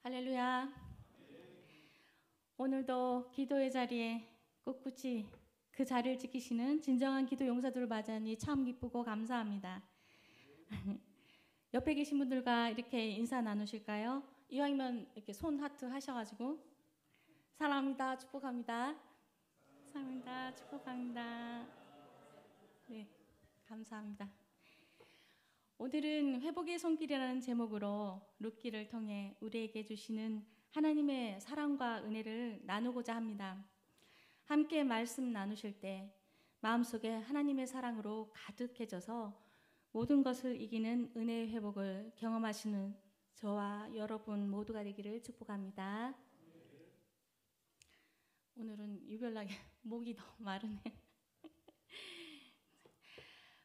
할렐루야. 오늘도 기도의 자리에 꿋꿋이 그 자리를 지키시는 진정한 기도 용사들을 맞이하니 참 기쁘고 감사합니다. 옆에 계신 분들과 이렇게 인사 나누실까요? 이왕이면 이렇게 손 하트 하셔가지고 사랑합니다, 축복합니다. 사랑합니다, 축복합니다. 네, 감사합니다. 오늘은 회복의 손길이라는 제목으로 룻기를 통해 우리에게 주시는 하나님의 사랑과 은혜를 나누고자 합니다. 함께 말씀 나누실 때 마음속에 하나님의 사랑으로 가득해져서 모든 것을 이기는 은혜의 회복을 경험하시는 저와 여러분 모두가 되기를 축복합니다. 오늘은 유별나게 목이 더 마르네.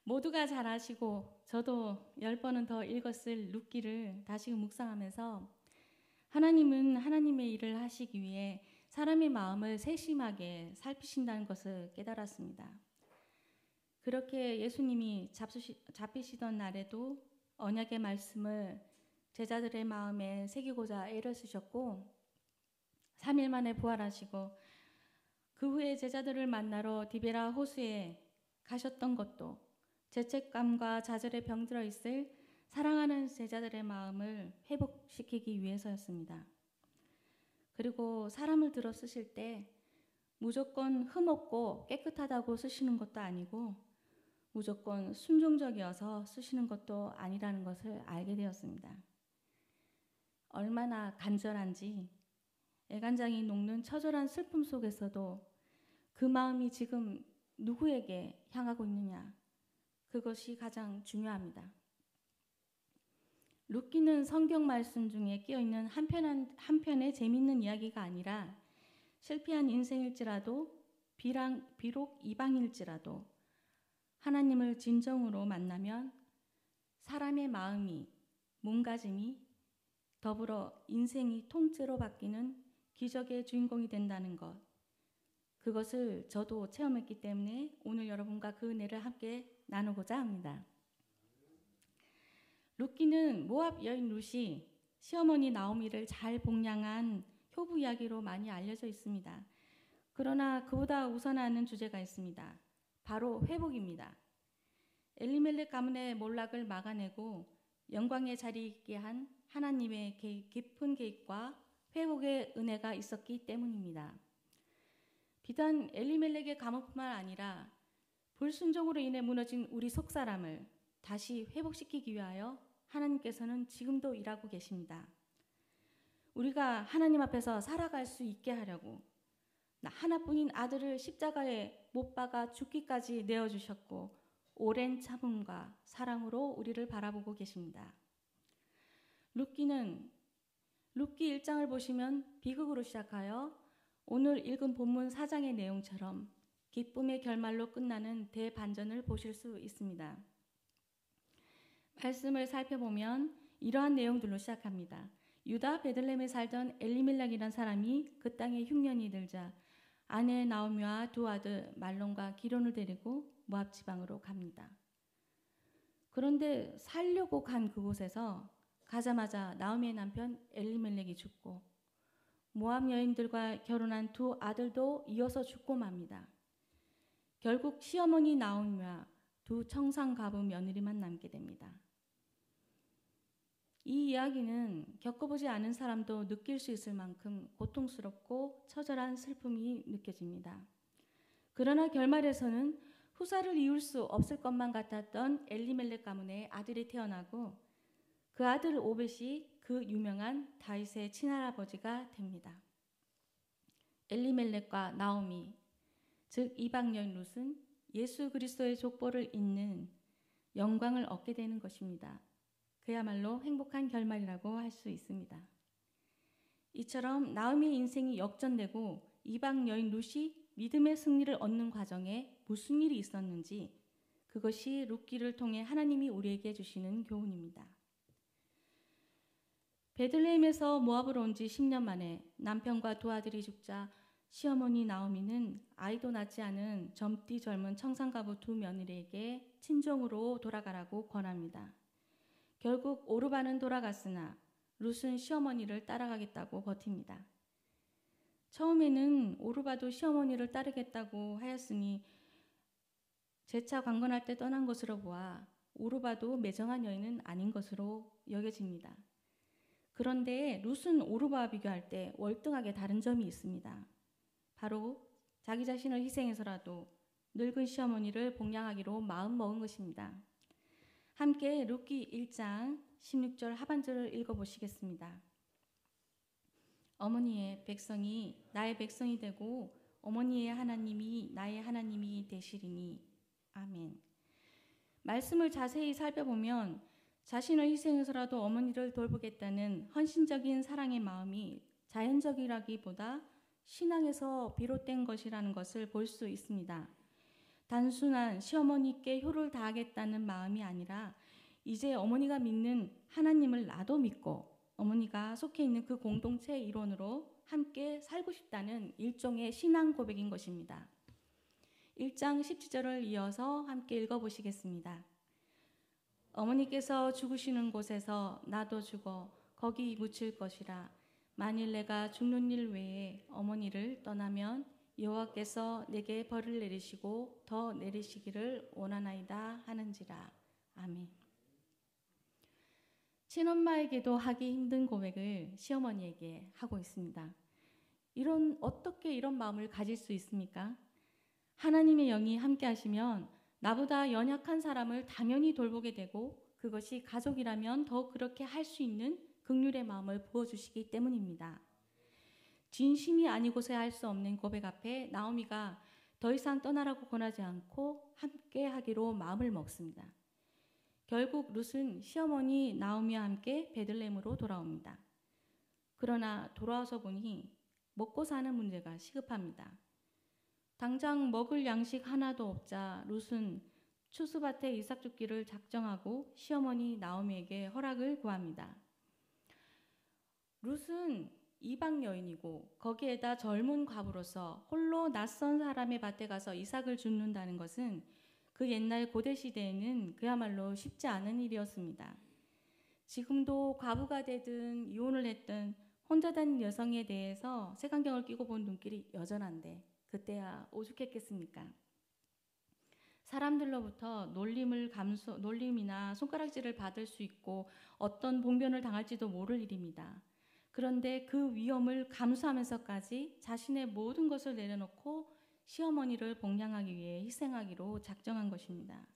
모두가 잘 아시고 저도 10번은 더 읽었을 룻기를 다시 묵상하면서 하나님은 하나님의 일을 하시기 위해 사람의 마음을 세심하게 살피신다는 것을 깨달았습니다. 그렇게 예수님이 잡히시던 날에도 언약의 말씀을 제자들의 마음에 새기고자 애를 쓰셨고 3일 만에 부활하시고 그 후에 제자들을 만나러 디베라 호수에 가셨던 것도 죄책감과 좌절에 병들어 있을 사랑하는 제자들의 마음을 회복시키기 위해서였습니다. 그리고 사람을 들어 쓰실 때 무조건 흠없고 깨끗하다고 쓰시는 것도 아니고 무조건 순종적이어서 쓰시는 것도 아니라는 것을 알게 되었습니다. 얼마나 간절한지 애간장이 녹는 처절한 슬픔 속에서도 그 마음이 지금 누구에게 향하고 있느냐, 그것이 가장 중요합니다. 룻기는 성경 말씀 중에 끼어있는 한편의 재미있는 이야기가 아니라 실패한 인생일지라도 비록 이방일지라도 하나님을 진정으로 만나면 사람의 마음이, 몸가짐이 더불어 인생이 통째로 바뀌는 기적의 주인공이 된다는 것, 그것을 저도 체험했기 때문에 오늘 여러분과 그 은혜를 함께 나누고자 합니다. 룻기는 모압 여인 룻이 시어머니 나오미를 잘 복양한 효부 이야기로 많이 알려져 있습니다. 그러나 그보다 우선하는 주제가 있습니다. 바로 회복입니다. 엘리멜렉 가문의 몰락을 막아내고 영광의 자리에 있게 한 하나님의 깊은 계획과 회복의 은혜가 있었기 때문입니다. 비단 엘리멜렉의 가문뿐만 아니라 불순종으로 인해 무너진 우리 속사람을 다시 회복시키기 위하여 하나님께서는 지금도 일하고 계십니다. 우리가 하나님 앞에서 살아갈 수 있게 하려고 하나뿐인 아들을 십자가에 못 박아 죽기까지 내어주셨고 오랜 참음과 사랑으로 우리를 바라보고 계십니다. 룻기 1장을 보시면 비극으로 시작하여 오늘 읽은 본문 4장의 내용처럼 기쁨의 결말로 끝나는 대반전을 보실 수 있습니다. 말씀을 살펴보면 이러한 내용들로 시작합니다. 유다 베들레헴에 살던 엘리멜렉이라는 사람이 그 땅에 흉년이 들자 아내 나오미와 두 아들 말론과 기론을 데리고 모압 지방으로 갑니다. 그런데 살려고 간 그곳에서 가자마자 나오미의 남편 엘리멜렉이 죽고 모압 여인들과 결혼한 두 아들도 이어서 죽고 맙니다. 결국 시어머니 나오미와 두 청상가부 며느리만 남게 됩니다. 이 이야기는 겪어보지 않은 사람도 느낄 수 있을 만큼 고통스럽고 처절한 슬픔이 느껴집니다. 그러나 결말에서는 후사를 이을 수 없을 것만 같았던 엘리멜렉 가문의 아들이 태어나고 그 아들 오벳이 그 유명한 다윗의 친할아버지가 됩니다. 엘리멜렉과 나오미, 즉 이방 여인 룻은 예수 그리스도의 족보를 잇는 영광을 얻게 되는 것입니다. 그야말로 행복한 결말이라고 할 수 있습니다. 이처럼 나오미의 인생이 역전되고 이방 여인 룻이 믿음의 승리를 얻는 과정에 무슨 일이 있었는지, 그것이 룻기를 통해 하나님이 우리에게 주시는 교훈입니다. 베들레헴에서 모압으로 온 지 10년 만에 남편과 두 아들이 죽자 시어머니 나오미는 아이도 낳지 않은 젊디 젊은 청상가부 두 며느리에게 친정으로 돌아가라고 권합니다. 결국 오르반은 돌아갔으나 룻은 시어머니를 따라가겠다고 버팁니다. 처음에는 오르바도 시어머니를 따르겠다고 하였으니 재차 관건할 때 떠난 것으로 보아 오르바도 매정한 여인은 아닌 것으로 여겨집니다. 그런데 룻은 오르바와 비교할 때 월등하게 다른 점이 있습니다. 바로 자기 자신을 희생해서라도 늙은 시어머니를 복양하기로 마음먹은 것입니다. 함께 룻기 1장 16절 하반절을 읽어보시겠습니다. 어머니의 백성이 나의 백성이 되고 어머니의 하나님이 나의 하나님이 되시리니. 아멘. 말씀을 자세히 살펴보면 자신을 희생해서라도 어머니를 돌보겠다는 헌신적인 사랑의 마음이 자연적이라기보다 신앙에서 비롯된 것이라는 것을 볼 수 있습니다. 단순한 시어머니께 효를 다하겠다는 마음이 아니라 이제 어머니가 믿는 하나님을 나도 믿고 어머니가 속해 있는 그 공동체의 일원으로 함께 살고 싶다는 일종의 신앙 고백인 것입니다. 1장 17절을 이어서 함께 읽어보시겠습니다. 어머니께서 죽으시는 곳에서 나도 죽어 거기 묻힐 것이라. 만일 내가 죽는 일 외에 어머니를 떠나면 여호와께서 내게 벌을 내리시고 더 내리시기를 원하나이다 하는지라. 아멘. 친엄마에게도 하기 힘든 고백을 시어머니에게 하고 있습니다. 어떻게 이런 마음을 가질 수 있습니까? 하나님의 영이 함께 하시면 나보다 연약한 사람을 당연히 돌보게 되고 그것이 가족이라면 더 그렇게 할 수 있는 긍휼의 마음을 부어주시기 때문입니다. 진심이 아니고서야 할 수 없는 고백 앞에 나오미가 더 이상 떠나라고 권하지 않고 함께 하기로 마음을 먹습니다. 결국 룻은 시어머니 나오미와 함께 베들레헴으로 돌아옵니다. 그러나 돌아와서 보니 먹고 사는 문제가 시급합니다. 당장 먹을 양식 하나도 없자 룻은 추수밭에 이삭 줍기를 작정하고 시어머니 나오미에게 허락을 구합니다. 룻은 이방 여인이고 거기에다 젊은 과부로서 홀로 낯선 사람의 밭에 가서 이삭을 줍는다는 것은 그 옛날 고대 시대에는 그야말로 쉽지 않은 일이었습니다. 지금도 과부가 되든 이혼을 했든 혼자 다니는 여성에 대해서 색안경을 끼고 본 눈길이 여전한데 그때야 오죽했겠습니까? 사람들로부터 놀림이나 손가락질을 받을 수 있고 어떤 봉변을 당할지도 모를 일입니다. 그런데 그 위험을 감수하면서까지 자신의 모든 것을 내려놓고 시어머니를 복양하기 위해 희생하기로 작정한 것입니다.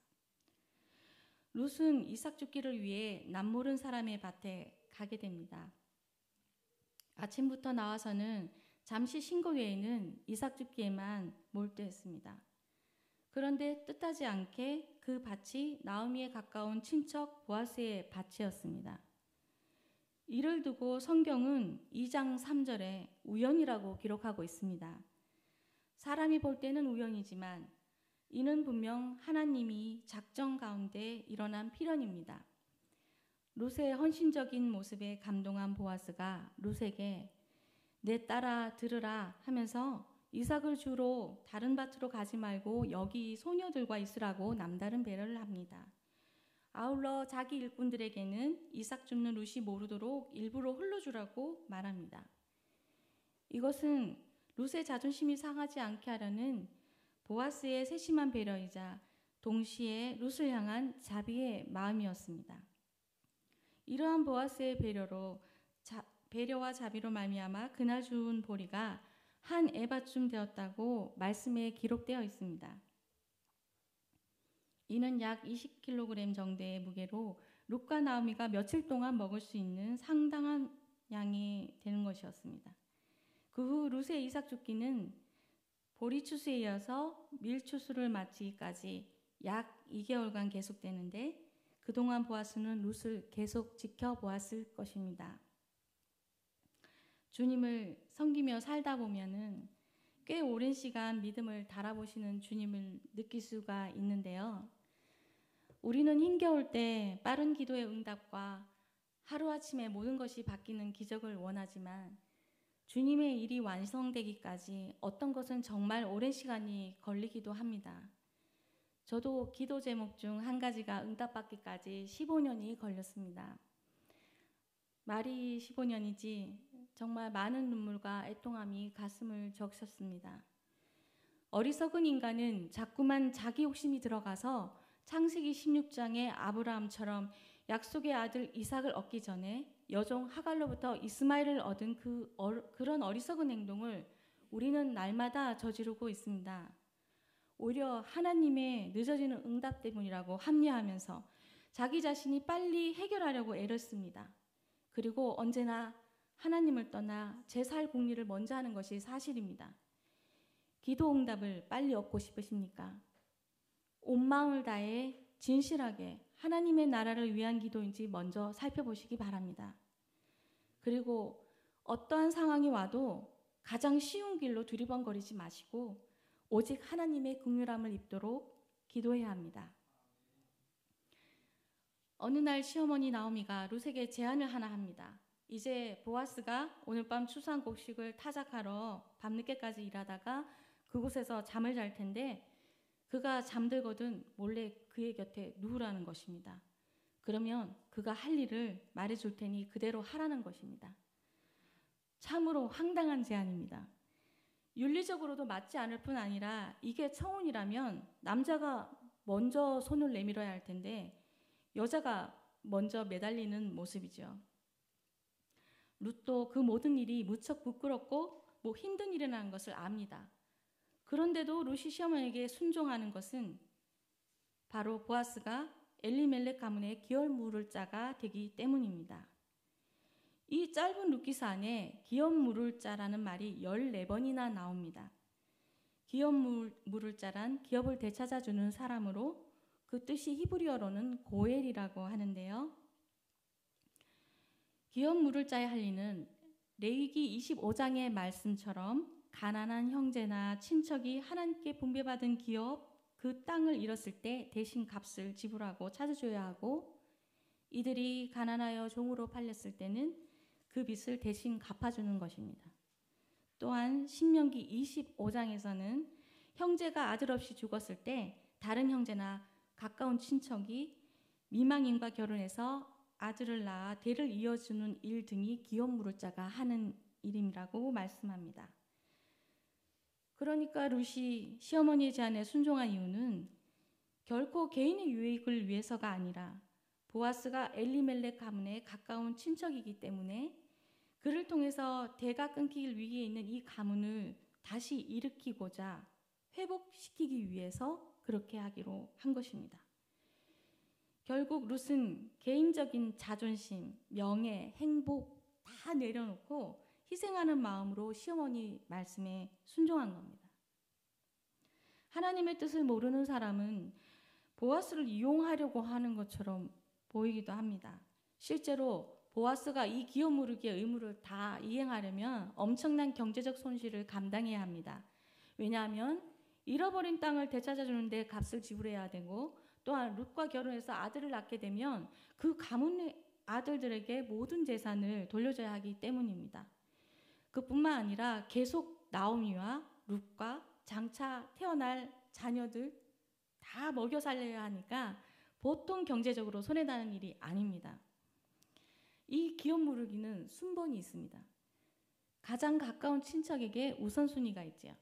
룻은 이삭 줍기를 위해 남모른 사람의 밭에 가게 됩니다. 아침부터 나와서는 잠시 쉰 것 외에는 이삭 줍기에만 몰두했습니다. 그런데 뜻하지 않게 그 밭이 나오미에 가까운 친척 보아스의 밭이었습니다. 이를 두고 성경은 2장 3절에 우연이라고 기록하고 있습니다. 사람이 볼 때는 우연이지만 이는 분명 하나님이 작정 가운데 일어난 필연입니다. 룻의 헌신적인 모습에 감동한 보아스가 룻에게 내 딸아 들으라 하면서 이삭을 주러 다른 밭으로 가지 말고 여기 소녀들과 있으라고 남다른 배려를 합니다. 아울러 자기 일꾼들에게는 이삭 줍는 룻이 모르도록 일부러 흘러주라고 말합니다. 이것은 룻의 자존심이 상하지 않게 하려는 보아스의 세심한 배려이자 동시에 룻을 향한 자비의 마음이었습니다. 이러한 보아스의 배려와 자비로 말미암아 그날 주운 보리가 한 에바쯤 되었다고 말씀에 기록되어 있습니다. 이는 약 20kg 정도의 무게로 룻과 나오미가 며칠 동안 먹을 수 있는 상당한 양이 되는 것이었습니다. 그 후 룻의 이삭 줍기는 보리 추수에 이어서 밀 추수를 마치기까지 약 2개월간 계속되는데 그동안 보아스는 룻을 계속 지켜보았을 것입니다. 주님을 섬기며 살다 보면은 꽤 오랜 시간 믿음을 달아보시는 주님을 느낄 수가 있는데요. 우리는 힘겨울 때 빠른 기도의 응답과 하루아침에 모든 것이 바뀌는 기적을 원하지만 주님의 일이 완성되기까지 어떤 것은 정말 오랜 시간이 걸리기도 합니다. 저도 기도 제목 중 한 가지가 응답받기까지 15년이 걸렸습니다. 말이 15년이지 정말 많은 눈물과 애통함이 가슴을 적셨습니다. 어리석은 인간은 자꾸만 자기 욕심이 들어가서 창세기 16장의 아브라함처럼 약속의 아들 이삭을 얻기 전에 여종 하갈로부터 이스마엘을 얻은 그런 어리석은 행동을 우리는 날마다 저지르고 있습니다. 오히려 하나님의 늦어지는 응답 때문이라고 합리화하면서 자기 자신이 빨리 해결하려고 애를 씁니다. 그리고 언제나 하나님을 떠나 제 살 공리를 먼저 하는 것이 사실입니다. 기도 응답을 빨리 얻고 싶으십니까? 온 마음을 다해 진실하게 하나님의 나라를 위한 기도인지 먼저 살펴보시기 바랍니다. 그리고 어떠한 상황이 와도 가장 쉬운 길로 두리번거리지 마시고 오직 하나님의 긍휼함을 입도록 기도해야 합니다. 어느 날 시어머니 나오미가 룻에게 제안을 하나 합니다. 이제 보아스가 오늘 밤 추수한 곡식을 타작하러 밤늦게까지 일하다가 그곳에서 잠을 잘 텐데 그가 잠들거든 몰래 그의 곁에 누우라는 것입니다. 그러면 그가 할 일을 말해줄 테니 그대로 하라는 것입니다. 참으로 황당한 제안입니다. 윤리적으로도 맞지 않을 뿐 아니라 이게 청혼이라면 남자가 먼저 손을 내밀어야 할 텐데 여자가 먼저 매달리는 모습이죠. 룻도 그 모든 일이 무척 부끄럽고 힘든 일이라는 것을 압니다. 그런데도 룻이 시어머니에게 순종하는 것은 바로 보아스가 엘리멜렉 가문의 기업 물을 자가 되기 때문입니다. 이 짧은 룻기사 안에 기업 물을 자라는 말이 14번이나 나옵니다. 기업 물을 자란 기업을 되찾아주는 사람으로 그 뜻이 히브리어로는 고엘이라고 하는데요. 기업 물을 자의 할 일은 레위기 25장의 말씀처럼 가난한 형제나 친척이 하나님께 분배받은 기업, 그 땅을 잃었을 때 대신 값을 지불하고 찾아줘야 하고 이들이 가난하여 종으로 팔렸을 때는 그 빚을 대신 갚아주는 것입니다. 또한 신명기 25장에서는 형제가 아들 없이 죽었을 때 다른 형제나 가까운 친척이 미망인과 결혼해서 아들을 낳아 대를 이어주는 일 등이 기업 물을 자가 하는 일이라고 말씀합니다. 그러니까 룻이 시어머니의 제안에 순종한 이유는 결코 개인의 유익을 위해서가 아니라 보아스가 엘리멜렉 가문의 가까운 친척이기 때문에 그를 통해서 대가 끊길 위기에 있는 이 가문을 다시 일으키고자 회복시키기 위해서 그렇게 하기로 한 것입니다. 결국 룻은 개인적인 자존심, 명예, 행복 다 내려놓고 희생하는 마음으로 시어머니 말씀에 순종한 겁니다. 하나님의 뜻을 모르는 사람은 보아스를 이용하려고 하는 것처럼 보이기도 합니다. 실제로 보아스가 이 기업 무르기의 의무를 다 이행하려면 엄청난 경제적 손실을 감당해야 합니다. 왜냐하면 잃어버린 땅을 되찾아주는 데 값을 지불해야 되고 또한 룻과 결혼해서 아들을 낳게 되면 그 가문의 아들들에게 모든 재산을 돌려줘야 하기 때문입니다. 그뿐만 아니라 계속 나오미와 룻과 장차 태어날 자녀들 다 먹여 살려야 하니까 보통 경제적으로 손해나는 일이 아닙니다. 이 기업 무르기는 순번이 있습니다. 가장 가까운 친척에게 우선순위가 있죠.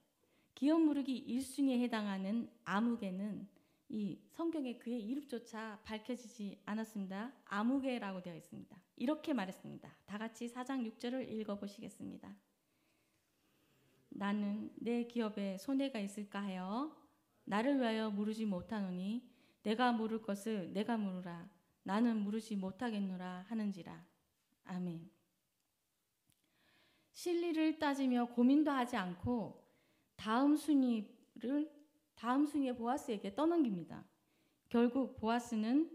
기업 무르기 1순위에 해당하는 아무개는 이 성경에 그의 이름조차 밝혀지지 않았습니다. 아무개라고 되어 있습니다. 이렇게 말했습니다. 다 같이 4장 6절을 읽어보시겠습니다. 나는 내 기업에 손해가 있을까 하여 나를 위하여 물으지 못하노니 내가 물을 것을 내가 물으라. 나는 물으지 못하겠노라 하는지라. 아멘. 실리를 따지며 고민도 하지 않고 다음 순위의 보아스에게 떠넘깁니다. 결국 보아스는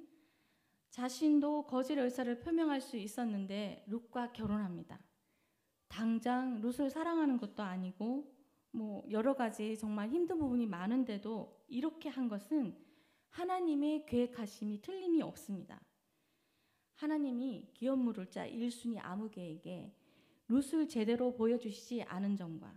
자신도 거짓 의사를 표명할 수 있었는데 룻과 결혼합니다. 당장 룻을 사랑하는 것도 아니고 여러 가지 정말 힘든 부분이 많은데도 이렇게 한 것은 하나님의 계획하심이 틀림이 없습니다. 하나님이 기업 물을 자 1순위 아무개에게 룻을 제대로 보여주시지 않은 점과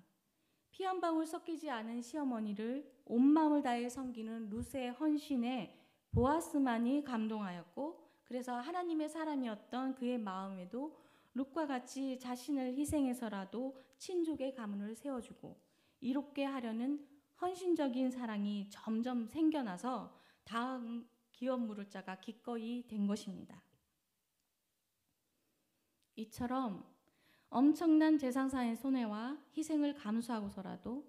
피 한 방울 섞이지 않은 시어머니를 온 마음을 다해 섬기는 룻의 헌신에 보아스만이 감동하였고 그래서 하나님의 사람이었던 그의 마음에도 룻과 같이 자신을 희생해서라도 친족의 가문을 세워주고 이롭게 하려는 헌신적인 사랑이 점점 생겨나서 다음 기업 물을 자가 기꺼이 된 것입니다. 이처럼 엄청난 재상사의 손해와 희생을 감수하고서라도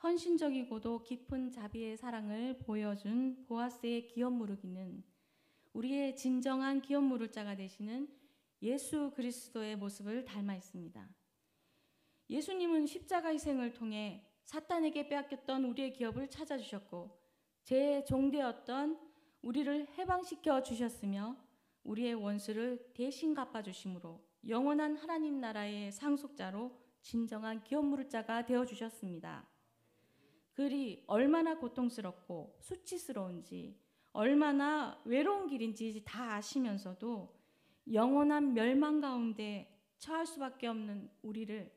헌신적이고도 깊은 자비의 사랑을 보여준 보아스의 기업 무르기는 우리의 진정한 기업 무를 자가 되시는 예수 그리스도의 모습을 닮아 있습니다. 예수님은 십자가 희생을 통해 사탄에게 빼앗겼던 우리의 기업을 찾아주셨고 제 종되었던 우리를 해방시켜 주셨으며 우리의 원수를 대신 갚아주심으로 영원한 하나님 나라의 상속자로 진정한 기업 무를 자가 되어주셨습니다. 그리 얼마나 고통스럽고 수치스러운지 얼마나 외로운 길인지 다 아시면서도 영원한 멸망 가운데 처할 수밖에 없는 우리를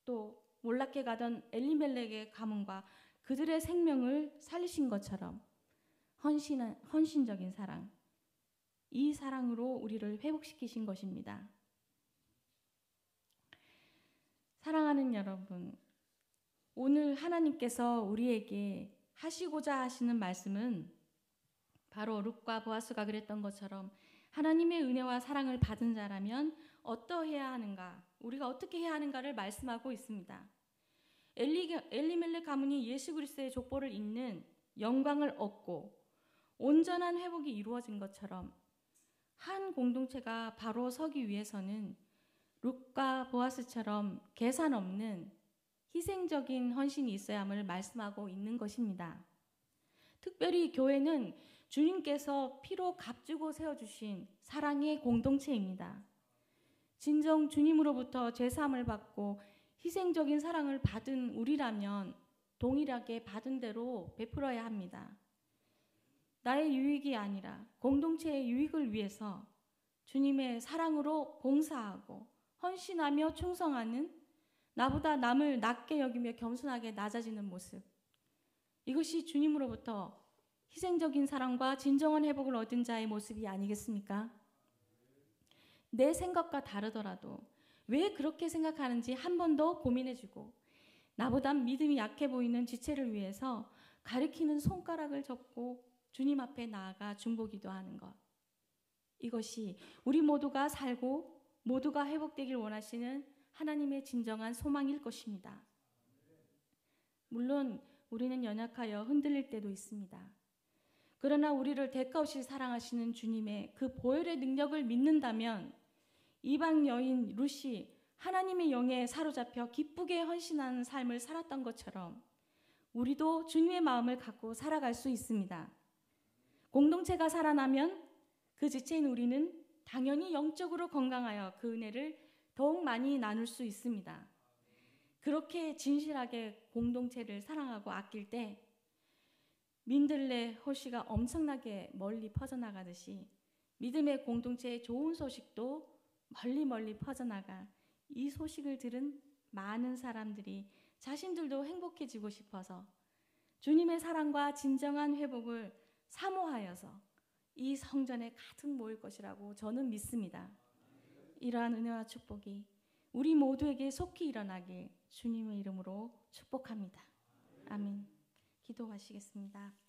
또 몰락해 가던 엘리멜렉의 가문과 그들의 생명을 살리신 것처럼 헌신적인 사랑, 이 사랑으로 우리를 회복시키신 것입니다. 사랑하는 여러분, 오늘 하나님께서 우리에게 하시고자 하시는 말씀은 바로 룻과 보아스가 그랬던 것처럼 하나님의 은혜와 사랑을 받은 자라면 어떠해야 하는가, 우리가 어떻게 해야 하는가를 말씀하고 있습니다. 엘리멜렉 가문이 예수 그리스도의 족보를 잇는 영광을 얻고 온전한 회복이 이루어진 것처럼 한 공동체가 바로 서기 위해서는 룻과 보아스처럼 계산 없는 희생적인 헌신이 있어야 함을 말씀하고 있는 것입니다. 특별히 교회는 주님께서 피로 값주고 세워주신 사랑의 공동체입니다. 진정 주님으로부터 제사함을 받고 희생적인 사랑을 받은 우리라면 동일하게 받은 대로 베풀어야 합니다. 나의 유익이 아니라 공동체의 유익을 위해서 주님의 사랑으로 봉사하고 헌신하며 충성하는 나보다 남을 낮게 여기며 겸손하게 낮아지는 모습, 이것이 주님으로부터 희생적인 사랑과 진정한 회복을 얻은 자의 모습이 아니겠습니까? 내 생각과 다르더라도 왜 그렇게 생각하는지 한 번 더 고민해주고 나보다 믿음이 약해 보이는 지체를 위해서 가리키는 손가락을 접고 주님 앞에 나아가 중보기도 하는 것, 이것이 우리 모두가 살고 모두가 회복되길 원하시는 하나님의 진정한 소망일 것입니다. 물론 우리는 연약하여 흔들릴 때도 있습니다. 그러나 우리를 대가 없이 사랑하시는 주님의 그 보혈의 능력을 믿는다면 이방 여인 룻이 하나님의 영에 사로잡혀 기쁘게 헌신하는 삶을 살았던 것처럼 우리도 주님의 마음을 갖고 살아갈 수 있습니다. 공동체가 살아나면 그 지체인 우리는 당연히 영적으로 건강하여 그 은혜를 더욱 많이 나눌 수 있습니다. 그렇게 진실하게 공동체를 사랑하고 아낄 때 민들레 호시가 엄청나게 멀리 퍼져나가듯이 믿음의 공동체의 좋은 소식도 멀리 퍼져나가 이 소식을 들은 많은 사람들이 자신들도 행복해지고 싶어서 주님의 사랑과 진정한 회복을 사모하여서 이 성전에 가득 모일 것이라고 저는 믿습니다. 이러한 은혜와 축복이 우리 모두에게 속히 일어나길 주님의 이름으로 축복합니다. 아멘. 기도하시겠습니다.